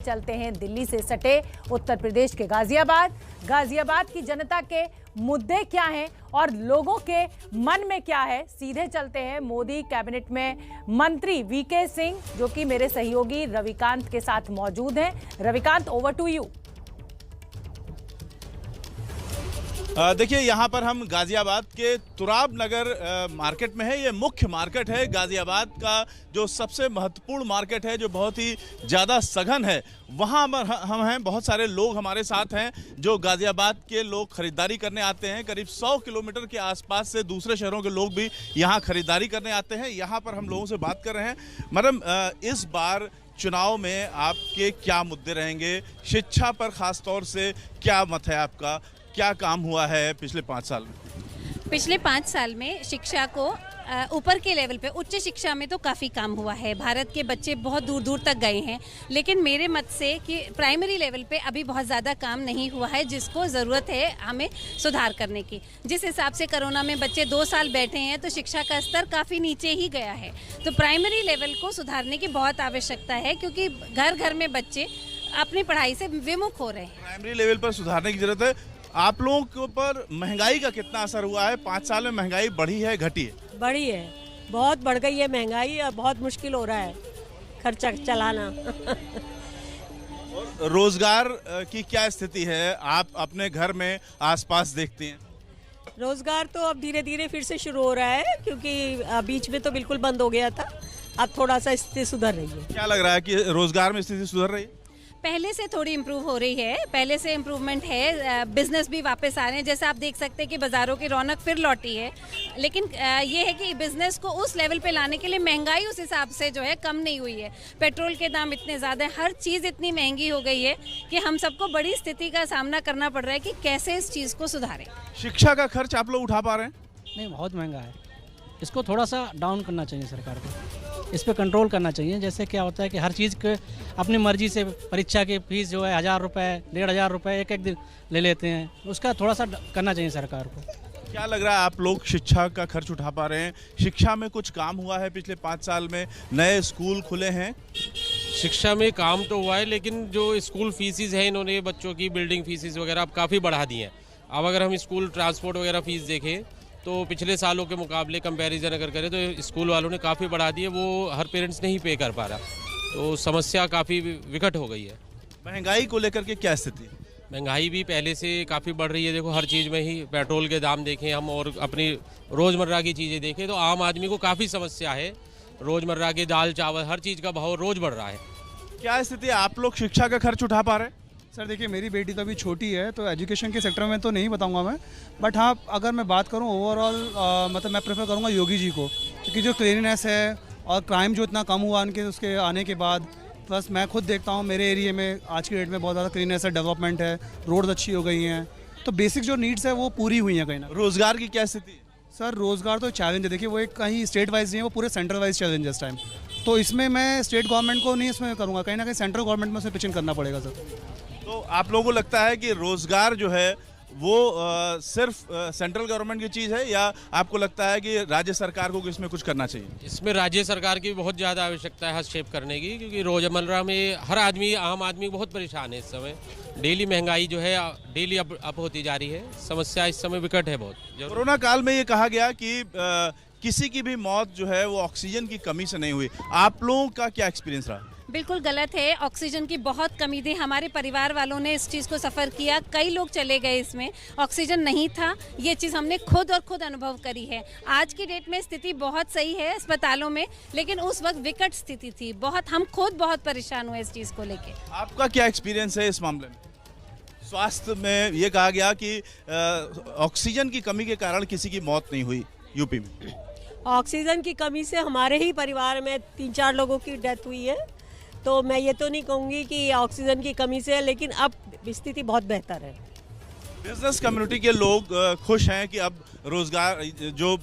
चलते हैं दिल्ली से सटे उत्तर प्रदेश के गाजियाबाद की जनता के मुद्दे क्या हैं और लोगों के मन में क्या है। सीधे चलते हैं मोदी कैबिनेट में मंत्री वीके सिंह, जो कि मेरे सहयोगी रविकांत के साथ मौजूद हैं। Ravikant, over to you. देखिए, यहाँ पर हम गाजियाबाद के तुराब नगर मार्केट में है। ये मुख्य मार्केट है गाजियाबाद का, जो सबसे महत्वपूर्ण मार्केट है, जो बहुत ही ज़्यादा सघन है। वहाँ हम हैं, बहुत सारे लोग हमारे साथ हैं जो गाजियाबाद के लोग खरीदारी करने आते हैं। करीब 100 किलोमीटर के आसपास से दूसरे शहरों के लोग भी यहाँ खरीदारी करने आते हैं। यहाँ पर हम लोगों से बात कर रहे हैं। मैडम, इस बार चुनाव में आपके क्या मुद्दे रहेंगे? शिक्षा पर खास तौर से क्या मत है आपका? क्या काम हुआ है पिछले 5 साल में? पिछले 5 साल में शिक्षा को ऊपर के लेवल पे, उच्च शिक्षा में तो काफ़ी काम हुआ है। भारत के बच्चे बहुत दूर दूर तक गए हैं, लेकिन मेरे मत से कि प्राइमरी लेवल पे अभी बहुत ज़्यादा काम नहीं हुआ है, जिसको ज़रूरत है हमें सुधार करने की। जिस हिसाब से कोरोना में बच्चे 2 साल बैठे हैं, तो शिक्षा का स्तर काफ़ी नीचे ही गया है। तो प्राइमरी लेवल को सुधारने की बहुत आवश्यकता है, क्योंकि घर घर में बच्चे अपनी पढ़ाई से विमुख हो रहे हैं। प्राइमरी लेवल पर सुधारने की जरूरत है। आप लोगों के ऊपर महंगाई का कितना असर हुआ है? 5 साल में महंगाई बढ़ी है, घटी है? बढ़ी है, बहुत बढ़ गई है महंगाई। और बहुत मुश्किल हो रहा है खर्चा चलाना। और रोजगार की क्या स्थिति है? आप अपने घर में आसपास देखते हैं। रोजगार तो अब धीरे धीरे फिर से शुरू हो रहा है, क्योंकि बीच में तो बिल्कुल बंद हो गया था। अब थोड़ा सा स्थिति सुधर रही है। क्या लग रहा है कि रोजगार में स्थिति सुधर रही है? पहले से थोड़ी इम्प्रूव हो रही है, पहले से इम्प्रूवमेंट है। बिजनेस भी वापस आ रहे हैं, जैसे आप देख सकते हैं कि बाज़ारों की रौनक फिर लौटी है। लेकिन ये है कि बिजनेस को उस लेवल पे लाने के लिए महंगाई उस हिसाब से जो है कम नहीं हुई है। पेट्रोल के दाम इतने ज़्यादा है, हर चीज़ इतनी महंगी हो गई है कि हम सबको बड़ी स्थिति का सामना करना पड़ रहा है कि कैसे इस चीज़ को सुधारें। शिक्षा का खर्च आप लोग उठा पा रहे हैं? नहीं, बहुत महंगा है। इसको थोड़ा सा डाउन करना चाहिए सरकार को, इस पर कंट्रोल करना चाहिए। जैसे क्या होता है कि हर चीज़ के अपनी मर्जी से परीक्षा की फीस जो है 1000 रुपये, 1500 रुपये एक दिन ले लेते हैं। उसका थोड़ा सा करना चाहिए सरकार को। क्या लग रहा है, आप लोग शिक्षा का खर्च उठा पा रहे हैं? शिक्षा में कुछ काम हुआ है पिछले 5 साल में? नए स्कूल खुले हैं? शिक्षा में काम तो हुआ है, लेकिन जो स्कूल फीसिस है, इन्होंने बच्चों की बिल्डिंग फीसिस वगैरह अब काफ़ी बढ़ा दी हैं। अब अगर हम स्कूल ट्रांसपोर्ट वगैरह फीस देखें तो पिछले सालों के मुकाबले कंपैरिजन अगर करें तो स्कूल वालों ने काफ़ी बढ़ा दी है। वो हर पेरेंट्स नहीं पे कर पा रहा, तो समस्या काफ़ी विकट हो गई है। महंगाई को लेकर के क्या स्थिति है? महंगाई भी पहले से काफ़ी बढ़ रही है। देखो, हर चीज़ में ही पेट्रोल के दाम देखें हम और अपनी रोज़मर्रा की चीज़ें देखें तो आम आदमी को काफ़ी समस्या है। रोज़मर्रा के दाल चावल हर चीज़ का भाव रोज़ बढ़ रहा है। क्या स्थिति है? आप लोग शिक्षा का खर्च उठा पा रहे हैं? सर देखिए, मेरी बेटी तो अभी छोटी है, तो एजुकेशन के सेक्टर में तो नहीं बताऊंगा मैं। बट हाँ, अगर मैं बात करूं ओवरऑल, मतलब मैं प्रेफर करूंगा योगी जी को, क्योंकि जो क्लीननेस है और क्राइम जो इतना कम हुआ उनके उसके आने के बाद, प्लस मैं खुद देखता हूं मेरे एरिया में आज की डेट में बहुत ज़्यादा क्लीननेस है, डेवलपमेंट है, रोड्स अच्छी हो गई हैं, तो बेसिक जो नीड्स है वो पूरी हुई हैं कहीं ना। रोजगार की क्या स्थिति है? सर रोज़गार तो चैलेंज है। देखिए, वो एक कहीं स्टेट वाइज नहीं है, वो पूरे सेंट्रल वाइज चैलेंज है इस टाइम। तो इसमें मैं स्टेट गवर्नमेंट को नहीं इसमें करूँगा, कहीं ना कहीं सेंट्रल गवर्नमेंट में उसे पिचिंग करना पड़ेगा सर। तो आप लोगों को लगता है कि रोजगार जो है वो सिर्फ सेंट्रल गवर्नमेंट की चीज़ है, या आपको लगता है कि राज्य सरकार को इसमें कुछ करना चाहिए? इसमें राज्य सरकार की बहुत ज़्यादा आवश्यकता है हस्तक्षेप करने की, क्योंकि रोज़मर्रा में हर आदमी, आम आदमी बहुत परेशान है इस समय। डेली महंगाई जो है डेली अप होती जा रही है। समस्या इस समय विकट है बहुत। कोरोना काल में ये कहा गया कि किसी की भी मौत जो है वो ऑक्सीजन की कमी से नहीं हुई। आप लोगों का क्या एक्सपीरियंस रहा? बिल्कुल गलत है। ऑक्सीजन की बहुत कमी थी। हमारे परिवार वालों ने इस चीज़ को सफ़र किया, कई लोग चले गए इसमें, ऑक्सीजन नहीं था। ये चीज़ हमने खुद अनुभव करी है। आज की डेट में स्थिति बहुत सही है अस्पतालों में, लेकिन उस वक्त विकट स्थिति थी बहुत। हम खुद बहुत परेशान हुए इस चीज़ को लेके। आपका क्या एक्सपीरियंस है इस मामले में? स्वास्थ्य में ये कहा गया कि ऑक्सीजन की कमी के कारण किसी की मौत नहीं हुई यूपी में। ऑक्सीजन की कमी से हमारे ही परिवार में 3-4 लोगों की डेथ हुई है। तो मैं ये तो नहीं कहूँगी कि ऑक्सीजन की कमी से है, लेकिन अब स्थिति बहुत बेहतर है। बिजनेस कम्युनिटी के लोग खुश हैं कि अब रोजगार जो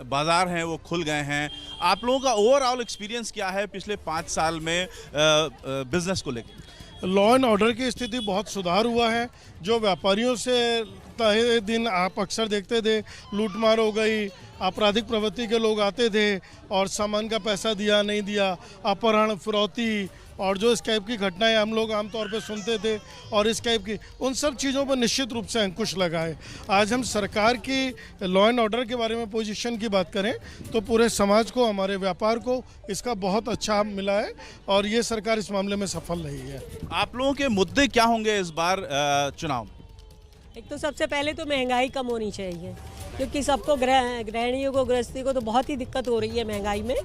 बाजार हैं वो खुल गए हैं। आप लोगों का ओवरऑल एक्सपीरियंस क्या है पिछले 5 साल में बिजनेस को लेकर? लॉ एंड ऑर्डर की स्थिति बहुत सुधार हुआ है। जो व्यापारियों से तहे दिन आप अक्सर देखते थे लूटमार हो गई, आपराधिक प्रवृत्ति के लोग आते थे और सामान का पैसा दिया नहीं दिया, अपहरण, फिरौती और जो इस टाइप की घटनाएं हम लोग आमतौर पे सुनते थे और इस टाइप की, उन सब चीज़ों पर निश्चित रूप से अंकुश लगा है। आज हम सरकार की लॉ एंड ऑर्डर के बारे में पोजीशन की बात करें तो पूरे समाज को, हमारे व्यापार को इसका बहुत अच्छा मिला है और ये सरकार इस मामले में सफल रही है। आप लोगों के मुद्दे क्या होंगे इस बार चुनाव में? एक तो सबसे पहले तो महंगाई कम होनी चाहिए, क्योंकि सबको गृहिणियों को, गृहस्थी को तो बहुत ही दिक्कत हो रही है महंगाई में।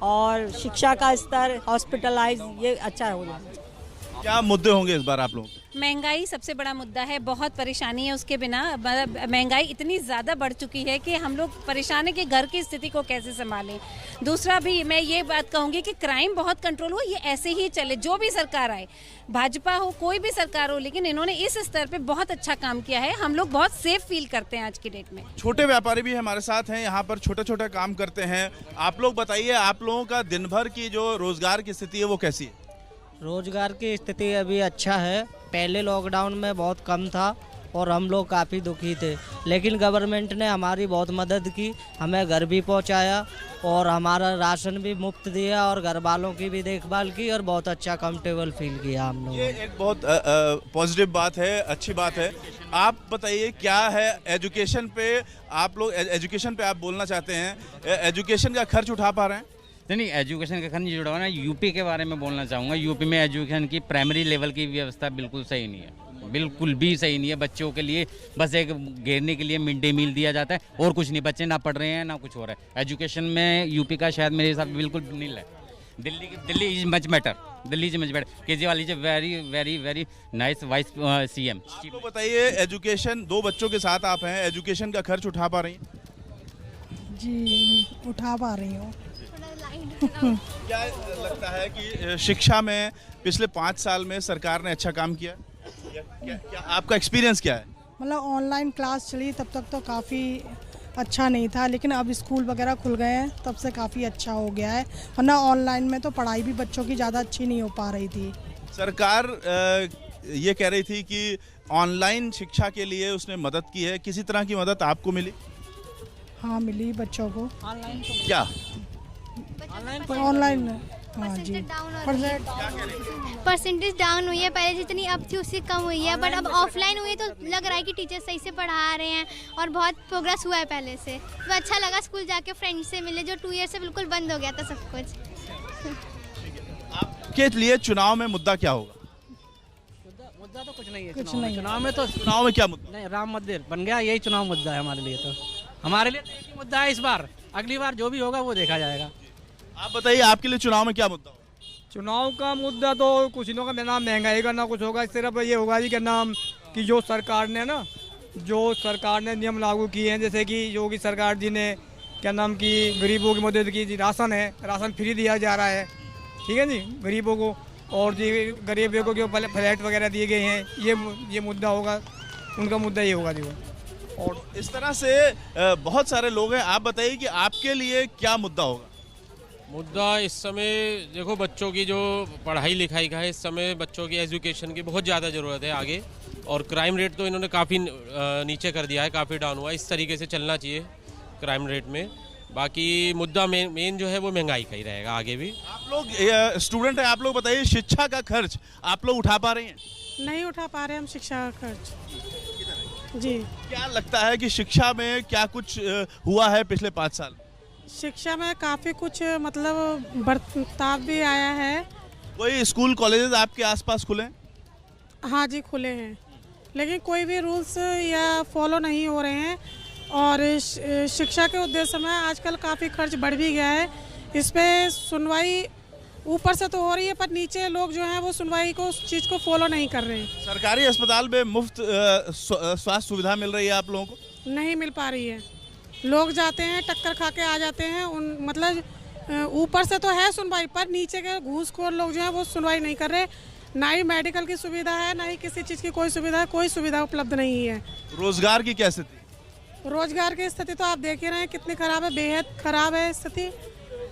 और शिक्षा का स्तर, हॉस्पिटलाइज, ये अच्छा होना चाहिए। क्या मुद्दे होंगे इस बार आप लोगों के? महंगाई सबसे बड़ा मुद्दा है, बहुत परेशानी है उसके बिना। महंगाई इतनी ज़्यादा बढ़ चुकी है कि हम लोग परेशान है कि घर की स्थिति को कैसे संभालें। दूसरा भी मैं ये बात कहूँगी कि क्राइम बहुत कंट्रोल हो, ये ऐसे ही चले, जो भी सरकार आए, भाजपा हो कोई भी सरकार हो, लेकिन इन्होंने इस स्तर पे बहुत अच्छा काम किया है। हम लोग बहुत सेफ फील करते हैं आज की डेट में। छोटे व्यापारी भी हमारे साथ हैं, यहाँ पर छोटे छोटे काम करते हैं। आप लोग बताइए, आप लोगों का दिन भर की जो रोजगार की स्थिति है वो कैसी है? रोजगार की स्थिति अभी अच्छा है। पहले लॉकडाउन में बहुत कम था और हम लोग काफ़ी दुखी थे, लेकिन गवर्नमेंट ने हमारी बहुत मदद की, हमें घर भी पहुंचाया और हमारा राशन भी मुफ्त दिया और घर वालों की भी देखभाल की और बहुत अच्छा कंफर्टेबल फील किया हम लोग। ये एक बहुत पॉजिटिव बात है, अच्छी बात है। आप बताइए क्या है एजुकेशन पे, आप लोग एजुकेशन पे आप बोलना चाहते हैं, एजुकेशन का खर्च उठा पा रहे हैं? नहीं, एजुकेशन का खर्च नहीं जुड़ा हुआ ना। यूपी के बारे में बोलना चाहूँगा। यूपी में एजुकेशन की प्राइमरी लेवल की व्यवस्था बिल्कुल सही नहीं है, बिल्कुल भी सही नहीं है। बच्चों के लिए बस एक घेरने के लिए मिड डे मील दिया जाता है और कुछ नहीं। बच्चे ना पढ़ रहे हैं ना कुछ हो रहा है। एजुकेशन में यूपी का शायद मेरे हिसाब से बिल्कुल नील है। Delhi is much better, Delhi is much better. Kejriwal is very very very nice vice CM. आपको बताइए, एजुकेशन, 2 बच्चों के साथ आप हैं, एजुकेशन का खर्च उठा पा रही हैं? जी उठा पा रही हूँ। क्या लगता है कि शिक्षा में पिछले 5 साल में सरकार ने अच्छा काम किया? क्या आपका एक्सपीरियंस क्या है? मतलब ऑनलाइन क्लास चली तब तक तो काफ़ी अच्छा नहीं था, लेकिन अब स्कूल वगैरह खुल गए हैं तब से काफ़ी अच्छा हो गया है, वरना ऑनलाइन में तो पढ़ाई भी बच्चों की ज़्यादा अच्छी नहीं हो पा रही थी। सरकार ये कह रही थी कि ऑनलाइन शिक्षा के लिए उसने मदद की है, किसी तरह की मदद आपको मिली? हाँ मिली बच्चों को। ऑनलाइन क्या? ऑनलाइन हाँ जी, परसेंटेज डाउन हुई है, पहले जितनी अब थी उससे कम हुई है, बट अब ऑफलाइन हुई तो लग रहा है कि टीचर सही से पढ़ा रहे हैं और बहुत प्रोग्रेस हुआ है पहले से। तो अच्छा लगा, स्कूल जाके फ्रेंड से मिले, जो 2 ईयर से बिल्कुल बंद हो गया था सब कुछ। आपके लिए चुनाव में मुद्दा क्या होगा? मुद्दा तो कुछ नहीं है, कुछ नहीं। चुनाव में तो चुनाव में क्या मुद्दा? नहीं, राम मंदिर बन गया, यही चुनाव मुद्दा है हमारे लिए। तो हमारे लिए तो एक ही मुद्दा है इस बार, अगली बार जो भी होगा वो देखा जाएगा। आप बताइए, आपके लिए चुनाव में क्या मुद्दा होगा? चुनाव का मुद्दा तो कुछ नहीं होगा, ना महंगाई का ना कुछ होगा। सिर्फ ये होगा जी क्या नाम कि जो सरकार ने नियम लागू किए हैं, जैसे कि योगी सरकार जी ने क्या नाम की गरीबों की मदद की, जी राशन है, राशन फ्री दिया जा रहा है, ठीक है जी, गरीबों को, और जी गरीब लोगों के फ्लैट वगैरह दिए गए हैं, ये मुद्दा होगा, उनका मुद्दा ये होगा जी वो। और इस तरह से बहुत सारे लोग हैं। आप बताइए कि आपके लिए क्या मुद्दा होगा? मुद्दा इस समय देखो, बच्चों की जो पढ़ाई लिखाई का है, इस समय बच्चों की एजुकेशन की बहुत ज़्यादा ज़रूरत है आगे। और क्राइम रेट तो इन्होंने काफ़ी नीचे कर दिया है, काफ़ी डाउन हुआ है। इस तरीके से चलना चाहिए क्राइम रेट में। बाकी मुद्दा मेन जो है वो महंगाई का ही रहेगा आगे भी। आप लोग स्टूडेंट हैं, आप लोग बताइए, शिक्षा का खर्च आप लोग उठा पा रहे हैं? नहीं उठा पा रहे हम शिक्षा का खर्च जी। क्या लगता है कि शिक्षा में क्या कुछ हुआ है पिछले 5 साल? शिक्षा में काफ़ी कुछ मतलब बर्ताव भी आया है। कोई स्कूल कॉलेजेस आपके आसपास खुले हैं? हाँ जी खुले हैं, लेकिन कोई भी रूल्स या फॉलो नहीं हो रहे हैं। और शिक्षा के उद्देश्य में आजकल काफ़ी खर्च बढ़ भी गया है। इस पर सुनवाई ऊपर से तो हो रही है, पर नीचे लोग जो हैं वो सुनवाई को, उस चीज़ को फॉलो नहीं कर रहे हैं। सरकारी अस्पताल में मुफ्त स्वास्थ्य सुविधा मिल रही है आप लोगों को? नहीं मिल पा रही है। लोग जाते हैं, टक्कर खा के आ जाते हैं। मतलब ऊपर से तो है सुनवाई, पर नीचे के घूसखोर लोग जो हैं वो सुनवाई नहीं कर रहे। ना ही मेडिकल की सुविधा है, ना ही किसी चीज़ की कोई सुविधा उपलब्ध नहीं है। रोजगार की क्या स्थिति? रोजगार की स्थिति तो आप देख ही रहे हैं कितनी खराब है, बेहद खराब है स्थिति।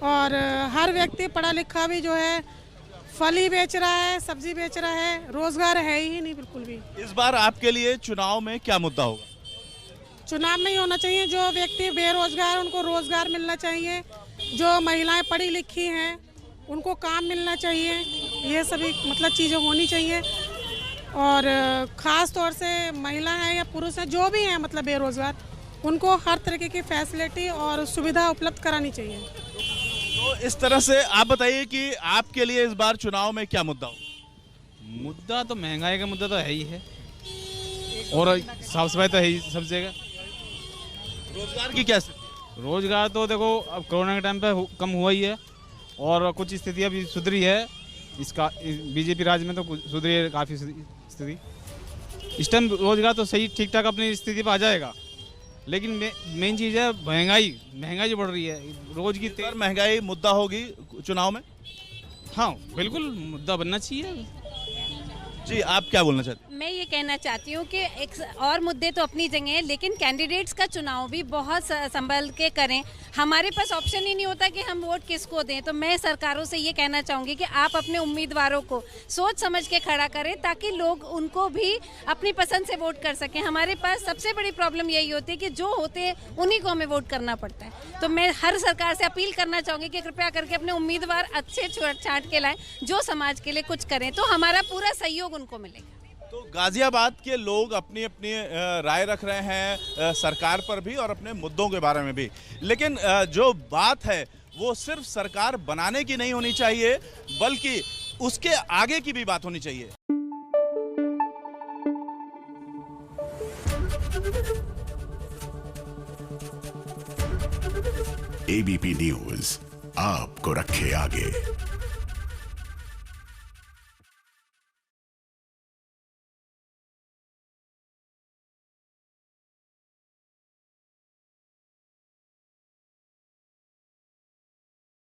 और हर व्यक्ति पढ़ा लिखा भी जो है फल ही बेच रहा है, सब्जी बेच रहा है, रोजगार है ही नहीं बिल्कुल भी। इस बार आपके लिए चुनाव में क्या मुद्दा होगा? चुनाव में ही होना चाहिए, जो व्यक्ति बेरोजगार उनको रोजगार मिलना चाहिए, जो महिलाएं पढ़ी लिखी हैं उनको काम मिलना चाहिए, ये सभी मतलब चीज़ें होनी चाहिए। और ख़ास तौर से महिला हैं या पुरुष हैं जो भी हैं मतलब बेरोजगार, उनको हर तरीके की फैसिलिटी और सुविधा उपलब्ध करानी चाहिए। तो इस तरह से आप बताइए कि आपके लिए इस बार चुनाव में क्या मुद्दा होगा? मुद्दा तो महंगाई का मुद्दा तो है ही है, और साफ सफाई तो है ही सब जगह। रोजगार की क्या स्थिति? रोजगार तो देखो अब कोरोना के टाइम पे कम हुआ ही है, और कुछ स्थिति अभी सुधरी है। इसका बीजेपी राज में तो सुधरी है काफ़ी स्थिति। इस टाइम रोजगार तो सही ठीक ठाक अपनी स्थिति पर आ जाएगा, लेकिन मेन चीज़ है महंगाई जो बढ़ रही है रोज की। महंगाई मुद्दा होगी चुनाव में? हाँ बिल्कुल मुद्दा बनना चाहिए। जी आप क्या बोलना चाहते हैं? मैं ये कहना चाहती हूँ कि एक और मुद्दे तो अपनी जगह हैं, लेकिन कैंडिडेट्स का चुनाव भी बहुत संभल के करें। हमारे पास ऑप्शन ही नहीं होता कि हम वोट किसको दें। तो मैं सरकारों से ये कहना चाहूँगी कि आप अपने उम्मीदवारों को सोच समझ के खड़ा करें, ताकि लोग उनको भी अपनी पसंद से वोट कर सकें। हमारे पास सबसे बड़ी प्रॉब्लम यही होती है कि जो होते हैं उन्हीं को हमें वोट करना पड़ता है। तो मैं हर सरकार से अपील करना चाहूँगी कि कृपया करके अपने उम्मीदवार अच्छे छांट के लाएं, जो समाज के लिए कुछ करें, तो हमारा पूरा सहयोग उनको मिलेगा। तो गाजियाबाद के लोग अपनी अपनी राय रख रहे हैं सरकार पर भी और अपने मुद्दों के बारे में भी, लेकिन जो बात है वो सिर्फ सरकार बनाने की नहीं होनी चाहिए, बल्कि उसके आगे की भी बात होनी चाहिए। एबीपी न्यूज़ आपको रखे आगे।